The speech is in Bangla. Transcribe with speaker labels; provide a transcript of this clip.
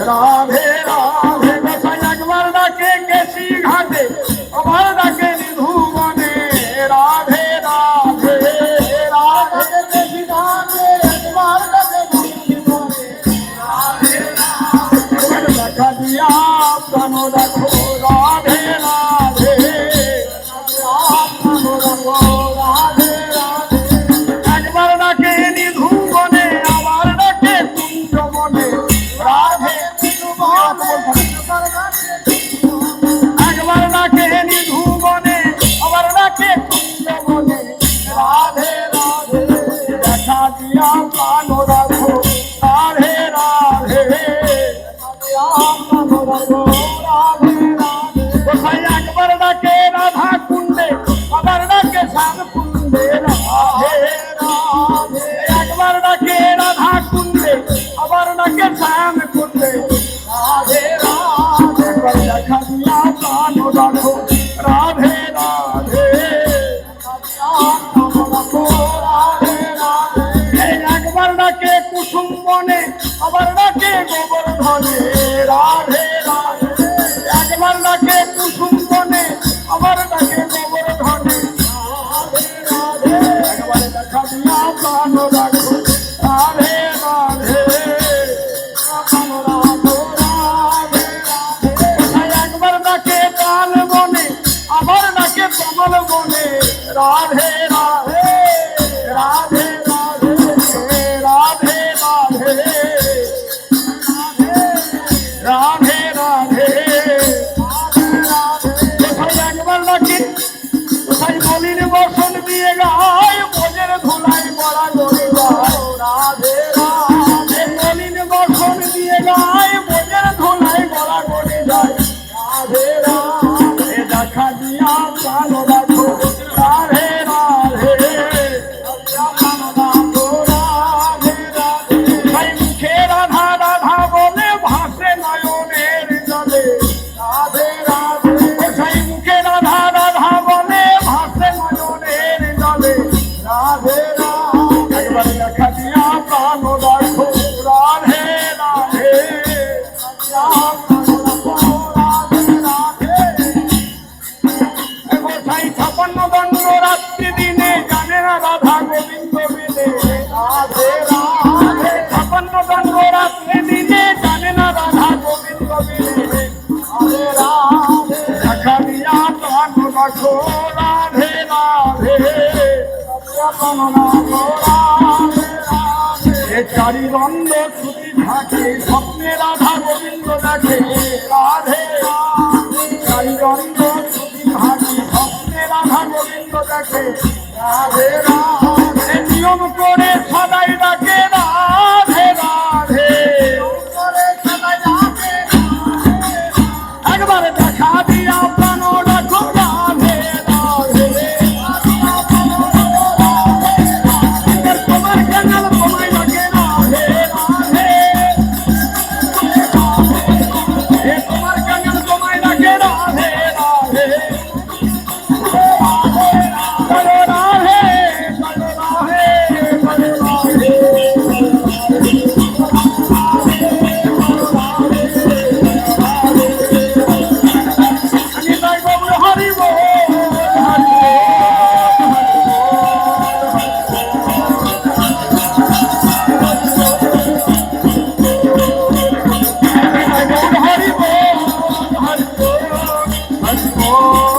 Speaker 1: রাধে রাধে গোসাই একবার ডাকে কেশি ঘাটে আবার ডাকে নিধু বনে রাধে রাধে রাধে কেশি ঘাটে একবার ডাকে নিধু বনে রাধে রাধে দেখা দিয়া প্রাণ রাখো রাধে রাধে প্রাণ রাখো রাধে রাধে একবার ডাকে নিধু বনে আবার ডাকে কুঞ্জ বনে রাধে একবার ডাকে নিধু বনে আবার ডাকে কুঞ্জ বনে রাধে রাধে দেখা দিয়া প্রাণ রাখো রাধে রাধে কোথায় একবার ডাকে রাধা কুণ্ডে আবার ডাকে শ্যাম কুণ্ডে রাধে রাধে একবার ডাকে রাধা কুণ্ডে আবার ডাকে শ্যাম কুণ্ডে রাধে রাধে দেখা দিয়া প্রাণ রাখো রাধে রাধে একবার ডাকে কুসুম বনে আবার ডাকে গোবর্ধনে রাধে রাধে একবার ডাকে কুসুম বনে আবার ডাকে গোবর্ধনে রাধে রাধে একবার দেখা দিয়া প্রাণ রাখো রাধে রাধে প্রাণ রাখো রাধে রাধে একবার ডাকে কাল বনে আবার ডাকে কমল বনে রাধে রাধে রাধে রাধে রাধে রাধে রাধে কোথায় একবার ডাকে কোথায় বলির বসন দিয়ে গায় ভোজের ধুলাই পড়া গড়ে যায় রাধে রাধে বলির বসন দিয়ে গায় ভোজের ধুলাই পড়া গড়ে যায় রাধে রাধে দেখা দিয়া প্রাণ রাখো রাধে রাধে প্রাণ রাখো রাধে রাধে ভাই মুখে রাধা রাধা বলে ভাসে নয়নের জলে রাধে রাধে ভাই মুখে রাধা রাধা বলে ভাসে নয়নের জলে রাধে রাধে একবার দেখা দিয়া প্রাণ রাখো রাধে রাধে ছাপান্ন দণ্ড রাত্রি দিনে জানে না রাধা গোবিন্দ বিনে রাধে রাধে ছাপান্ন দণ্ড রাত্রি দিনে জানে না রাধা গোবিন্দ বিনে রাধে রাধে দেখা দিয়া প্রাণ রাখো রাধে রাধে প্রাণ রাখো রাধে রাধে চারি দ্বন্দ্ব ছুটি থাকে স্বপ্নে রাধা গোবিন্দ দেখে রাধে রাধে চারি দ্বন্দ্ব ছুটি থাকে স্বপ্নে রাধা গোবিন্দ দেখে রাধে রাধে নিয়ম করে সদাই ডাকে রাধে রাধে একবারে দেখা দিয়া প্রাণ রাখো রাধে রাধে তোমার কাঙাল তোমায় ডাকে রাধে রাধে তোমার কাঙাল তোমায় ডাকে রাধে রাধে Oh